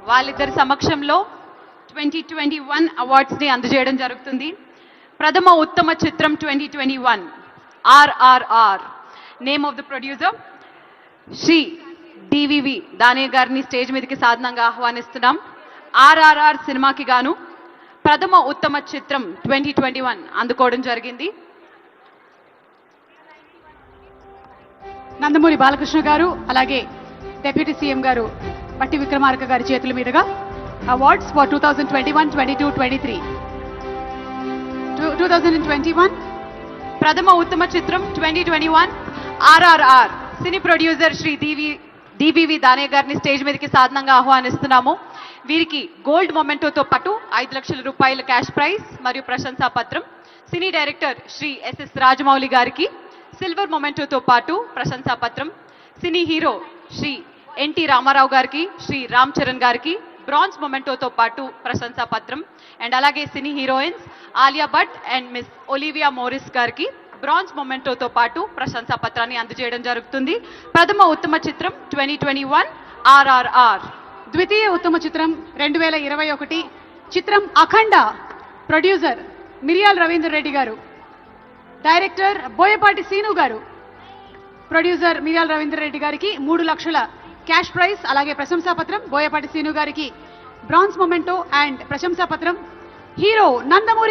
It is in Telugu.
వాళ్ళిద్దరి సమక్షంలో 2021 అవార్డ్స్ని అందజేయడం జరుగుతుంది. ప్రథమ ఉత్తమ చిత్రం 2021 RRR. Name of the producer Shri DVV Danayya గారిని స్టేజ్ మీదకి సాధనంగా ఆహ్వానిస్తున్నాం. ఆర్ఆర్ఆర్ సినిమాకి గాను ప్రథమ ఉత్తమ చిత్రం 2021 అందుకోవడం జరిగింది. నందమూరి బాలకృష్ణ గారు అలాగే డిప్యూటీ సీఎం గారు బట్టి విక్రమార్క గారి చేతుల మీదుగా అవార్డ్స్ ఫర్ 2021, 22, 23. 2021 ప్రథమ ఉత్తమ చిత్రం 2021 ఆర్ఆర్ఆర్. సినీ ప్రొడ్యూసర్ శ్రీ డివివి దానయ్య గారిని స్టేజ్ మీదకి సాధనంగా ఆహ్వానిస్తున్నాము. వీరికి గోల్డ్ మొమెంటోతో పాటు 5 లక్షల రూపాయల క్యాష్ ప్రైజ్ మరియు ప్రశంసా పత్రం. Cine director Shri SS Rajamouli గారికి సిల్వర్ మొమెంటోతో పాటు ప్రశంసా పత్రం. Cine hero Shri NT Rama Rao గారికి, శ్రీ రామ్ చరణ్ గారికి బ్రాంజ్ మొమెంటోతో పాటు ప్రశంసా పత్రం. అండ్ అలాగే cine heroines Alia Bhatt and miss Olivia Morris గారికి బ్రాంజ్ మొమెంటోతో పాటు ప్రశంసా పత్రాన్ని అందజేయడం జరుగుతుంది. ప్రథమ ఉత్తమ చిత్రం 2021 ఆర్ఆర్ఆర్. ద్వితీయ ఉత్తమ చిత్రం 2021 చిత్రం అఖండ. ప్రొడ్యూసర్ మిరియాల్ రవీందర్ రెడ్డి గారు, డైరెక్టర్ బోయపాటి సీను గారు. ప్రొడ్యూసర్ మిరియాల్ రవీందర్ రెడ్డి గారికి 3 లక్షల క్యాష్ ప్రైజ్ అలాగే ప్రశంసా పత్రం. బోయపాటి సీను గారికి బ్రాంజ్ మొమెంటో అండ్ ప్రశంసా పత్రం. హీరో నందమూరి